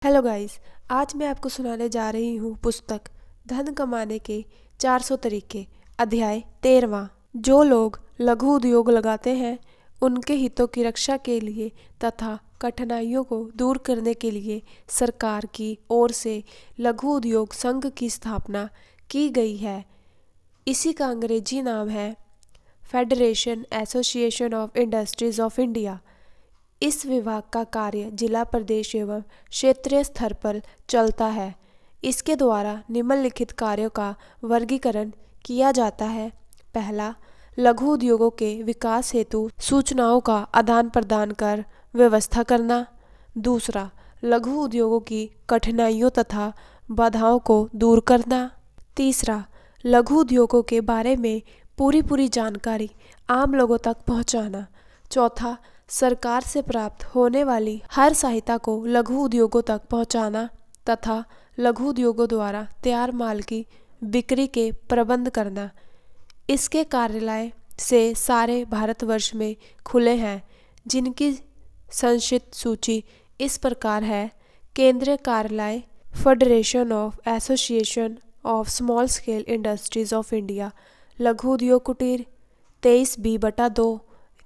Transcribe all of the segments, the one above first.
Hello guys. आज मैं आपको सुनाने जा रही हूँ पुस्तक धन कमाने के 400 तरीके, अध्याय 13वां। जो लोग लघु उद्योग लगाते हैं उनके हितों की रक्षा के लिए तथा कठिनाइयों को दूर करने के लिए सरकार की ओर से लघु उद्योग संघ की स्थापना की गई है। इसी का अंग्रेजी नाम है federation association of industries of India. इस विभाग का कार्य जिला, प्रदेश एवं क्षेत्रीय स्तर पर चलता है। इसके द्वारा निम्नलिखित कार्यों का वर्गीकरण किया जाता है। पहला, लघु उद्योगों के विकास हेतु सूचनाओं का आदान प्रदान कर व्यवस्था करना। दूसरा, लघु उद्योगों की कठिनाइयों तथा बाधाओं को दूर करना। तीसरा, लघु उद्योगों के बारे में पूरी जानकारी आम लोगों तक पहुंचाना। चौथा, सरकार से प्राप्त होने वाली हर सहायता को लघु उद्योगों तक पहुंचाना तथा लघु उद्योगों द्वारा तैयार माल की बिक्री के प्रबंध करना। इसके कार्यालय से सारे भारतवर्ष में खुले हैं, जिनकी संक्षिप्त सूची इस प्रकार है। केंद्रीय कार्यालय federation of association of small scale industries of India, लघु उद्योग कुटीर 23B/2,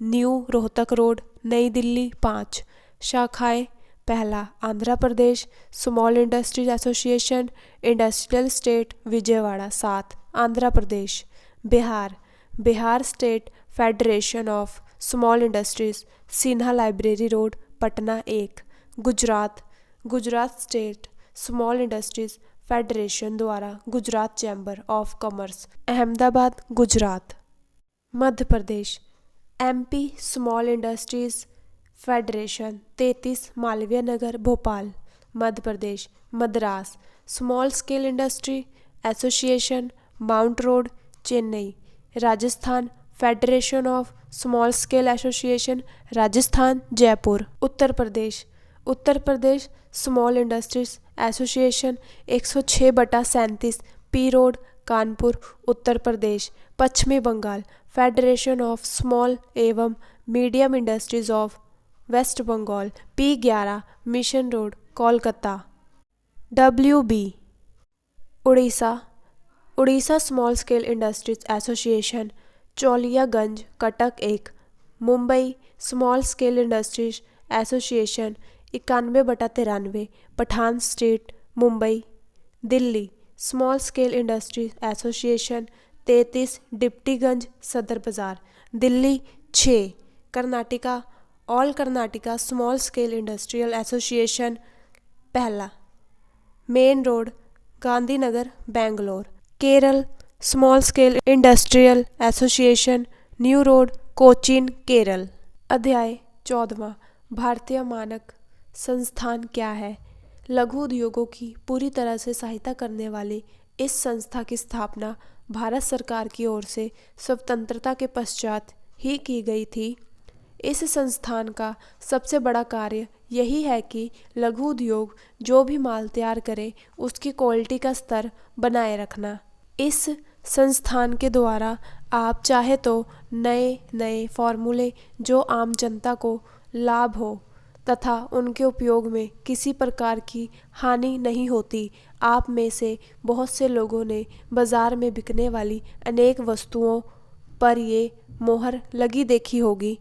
न्यू रोहतक रोड, नई दिल्ली 5। शाखाएं: पहला, Andhra Pradesh small industries association, industrial estate Vijayawada 7, Andhra Pradesh. Bihar state federation of small industries, Sinha library road, Patna 1। Gujarat state small industries federation द्वारा Gujarat chamber of commerce, Ahmedabad, Gujarat. Madhya Pradesh MP small industries federation 33, Malviya Nagar, Bhopal, Madhya Pradesh. Madras small scale industry association, mount road, Chennai. Rajasthan federation of small scale association, Rajasthan, Jaipur. Uttar Pradesh small industries association 106/37, P road, Kanpur, Uttar Pradesh. पश्चिमी Bengal federation of small एवं medium industries of West Bengal, P11, mission road, Kolkata. WB Orissa small scale industries association, Chauliaganj, Cuttack 1। Mumbai small scale industries association 91/93, Pathan street, Mumbai. Delhi small scale industries association 33, Deputyganj, Sadar Bazaar, Delhi 6। Karnataka all Karnataka small scale industrial association, पहला, main road, Gandhinagar, Bangalore. Kerala small scale industrial association, new road, Cochin, Kerala. अध्याय 14वां। भारतीय मानक संस्थान क्या है? लघु उद्योगों की पूरी तरह से सहायता करने वाली इस संस्था की स्थापना भारत सरकार की ओर से स्वतंत्रता के पश्चात ही की गई थी। इस संस्थान का सबसे बड़ा कार्य यही है कि लघु उद्योग जो भी माल तैयार करे उसकी क्वालिटी का स्तर बनाए रखना। इस संस्थान के द्वारा आप चाहे तो नए फॉर्मूले जो आम जनता को लाभ हो तथा उनके उपयोग में किसी प्रकार की हानि नहीं होती। आप में से बहुत से लोगों ने बाजार में बिकने वाली अनेक वस्तुओं पर ये मोहर लगी देखी होगी।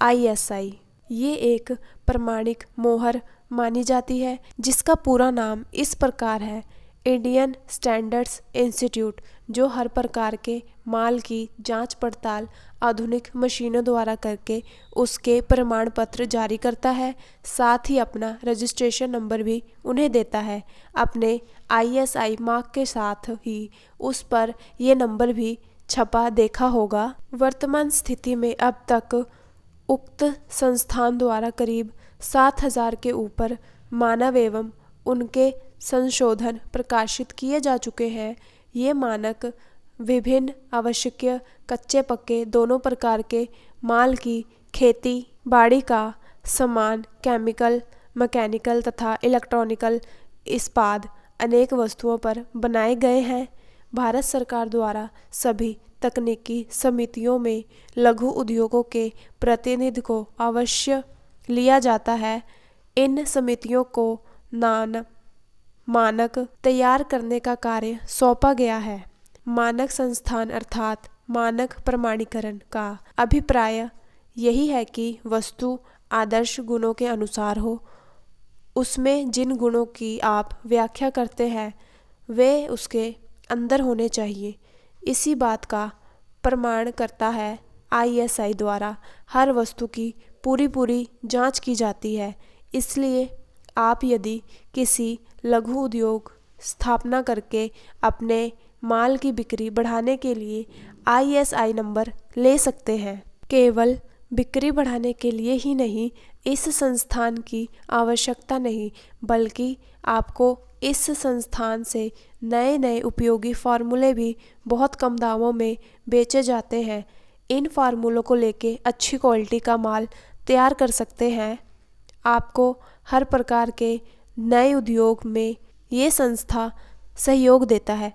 ISI ये एक प्रमाणिक मोहर मानी जाती है, जिसका पूरा नाम इस प्रकार है: इंडियन स्टैंडर्ड्स इंस्टीट्यूट, जो हर प्रकार के माल की जांच पड़ताल आधुनिक मशीनों द्वारा करके उसके प्रमाण पत्र जारी करता है। साथ ही अपना रजिस्ट्रेशन नंबर भी उन्हें देता है। अपने ISI मार्क के साथ ही उस पर ये नंबर भी छपा देखा होगा। वर्तमान स्थिति में अब तक उक्त संस्थान द्वारा करीब 7,000 के ऊपर मानव एवं उनके संशोधन प्रकाशित किए जा चुके हैं। ये मानक विभिन्न आवश्यक कच्चे पक्के दोनों प्रकार के माल की खेती बाड़ी का सामान, केमिकल, मैकेनिकल तथा इलेक्ट्रॉनिकल, इस्पात अनेक वस्तुओं पर बनाए गए हैं। भारत सरकार द्वारा सभी तकनीकी समितियों में लघु उद्योगों के प्रतिनिधि को अवश्य लिया जाता है। इन समितियों को मानक तैयार करने का कार्य सौंपा गया है। मानक संस्थान अर्थात मानक प्रमाणीकरण का अभिप्राय यही है कि वस्तु आदर्श गुणों के अनुसार हो। उसमें जिन गुणों की आप व्याख्या करते हैं वे उसके अंदर होने चाहिए। इसी बात का प्रमाण करता है ISI द्वारा हर वस्तु की पूरी जांच की जाती है। इसलिए आप यदि किसी लघु उद्योग स्थापना करके अपने माल की बिक्री बढ़ाने के लिए ISI नंबर ले सकते हैं। केवल बिक्री बढ़ाने के लिए ही नहीं, इस संस्थान की आवश्यकता नहीं बल्कि आपको इस संस्थान से नए उपयोगी फार्मूले भी बहुत कम दामों में बेचे जाते हैं। इन फार्मूलों को लेके अच्छी क्वालिटी का माल तैयार कर सकते हैं। आपको हर प्रकार के नए उद्योग में ये संस्था सहयोग देता है।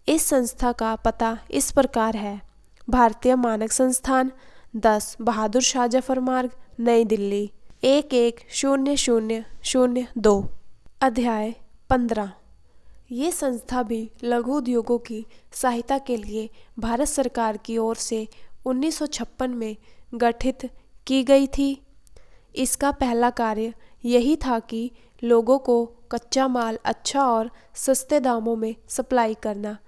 इस संस्था का पता इस प्रकार है: भारतीय मानक संस्थान, 10 बहादुर शाह जफर मार्ग, नई दिल्ली 110002। अध्याय 15। ये संस्था भी लघु उद्योगों की सहायता के लिए भारत सरकार की ओर से 1956 में गठित की गई थी। इसका पहला कार्य यही था कि लोगों को कच्चा माल अच्छा और सस्ते दामों में सप्लाई करना।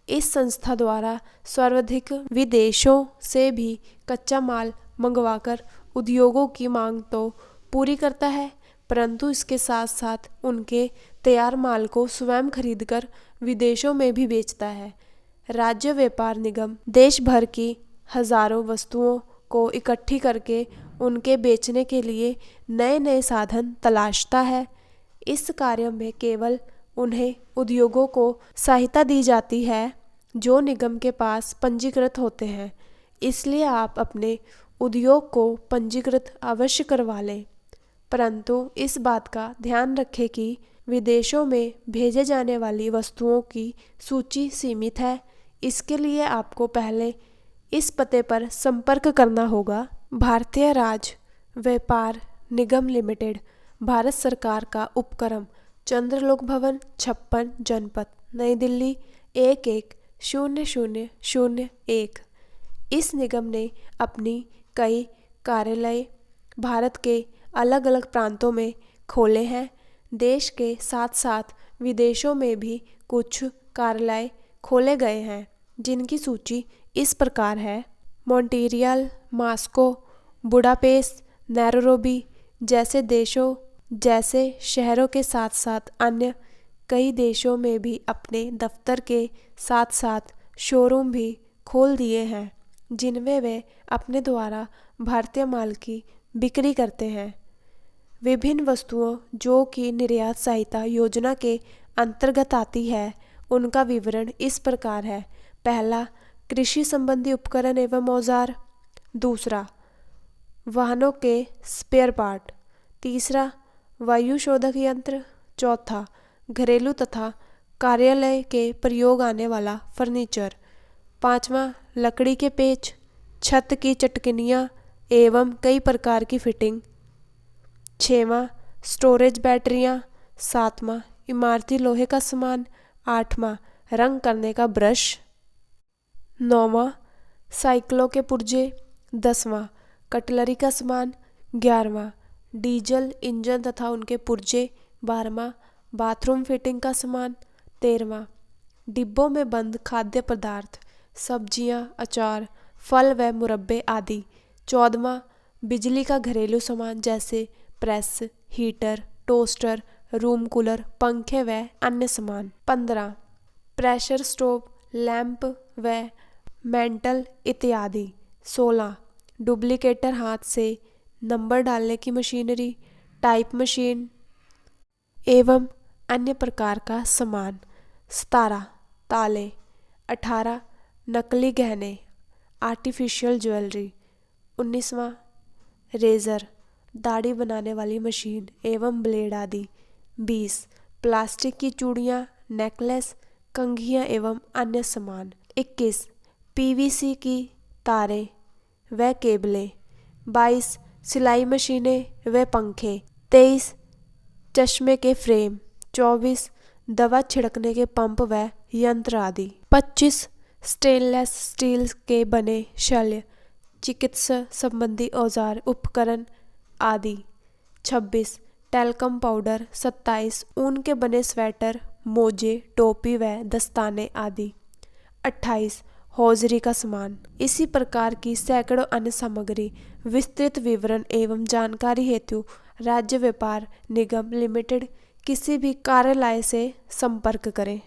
इस संस्था द्वारा सर्वाधिक विदेशों से भी कच्चा माल मंगवाकर उद्योगों की मांग तो पूरी करता है, परंतु इसके साथ साथ उनके तैयार माल को स्वयं खरीदकर विदेशों में भी बेचता है। राज्य व्यापार निगम देश भर की हजारों वस्तुओं को इकट्ठी करके उनके बेचने के लिए नए साधन तलाशता है। इस कार्य में केवल उन्हें उद्योगों को सहायता दी जाती है जो निगम के पास पंजीकृत होते हैं। इसलिए आप अपने उद्योग को पंजीकृत अवश्य करवा लें, परंतु इस बात का ध्यान रखें कि विदेशों में भेजे जाने वाली वस्तुओं की सूची सीमित है। इसके लिए आपको पहले इस पते पर संपर्क करना होगा: भारतीय राज्य व्यापार निगम लिमिटेड, भारत सरकार का उपक्रम, चंद्रलोक भवन, 56 जनपथ, नई दिल्ली 110001। इस निगम ने अपनी कई कार्यालय भारत के अलग अलग प्रांतों में खोले हैं। देश के साथ साथ विदेशों में भी कुछ कार्यालय खोले गए हैं, जिनकी सूची इस प्रकार है: मॉन्ट्रियल, मास्को, बुडापेस्ट, नैरोबी जैसे शहरों के साथ साथ अन्य कई देशों में भी अपने दफ्तर के साथ साथ शोरूम भी खोल दिए हैं, जिनमें वे अपने द्वारा भारतीय माल की बिक्री करते हैं। विभिन्न वस्तुओं जो कि निर्यात सहायता योजना के अंतर्गत आती है, उनका विवरण इस प्रकार है: पहला, कृषि संबंधी उपकरण एवं औजार; दूसरा, वाहनों के स्पेयर पार्ट; तीसरा, वायु शोधक यंत्र; चौथा, घरेलू तथा कार्यालय के प्रयोग आने वाला फर्नीचर; पांचवा, लकड़ी के पेच, छत की चटकनियाँ एवं कई प्रकार की फिटिंग; छठवां, स्टोरेज बैटरियाँ; सातवां, इमारती लोहे का सामान; आठवां, रंग करने का ब्रश; नौवां, साइकिलों के पुर्जे; 10वां, कटलरी का सामान; 11वां, डीजल इंजन तथा उनके पुर्जे; 12वां, बाथरूम फिटिंग का सामान; 13वां, डिब्बों में बंद खाद्य पदार्थ, सब्जियां, अचार, फल व मुरब्बे आदि; 14वां, बिजली का घरेलू सामान जैसे press, heater, toaster, room cooler, पंखे व अन्य सामान; 15, प्रेशर स्टोव, लैंप व मेंटल इत्यादि; 16, डुप्लीकेटर हाथ से नंबर डालने की मशीनरी, टाइप मशीन एवं अन्य प्रकार का सामान; 17, ताले; 18, नकली गहने, आर्टिफिशियल ज्वेलरी; 19वां, रेजर, दाढ़ी बनाने वाली मशीन एवं ब्लेड आदि; 20, प्लास्टिक की चूड़ियाँ, नेकलेस, कंघियाँ एवं अन्य सामान; 21, PVC की तारें व केबलें; 22, सिलाई मशीनें व पंखे; 23, चश्मे के फ्रेम। 24 दवा छिड़कने के पंप व यंत्र आदि। 25 स्टेनलेस स्टील के बने शल्य, चिकित्सा संबंधी औजार उपकरण आदि। 26 टैल्कम पाउडर। 27 ऊन के बने स्वेटर, मोजे, टोपी व दस्ताने आदि। 28 हौजरी का सामान। इसी प्रकार की सैकड़ों अन्य सामग्री। विस्तृत विवरण एवं जानकारी हेतु राज्य व्यापार निगम लिमिटेड किसी भी कार्यालय से संपर्क करें।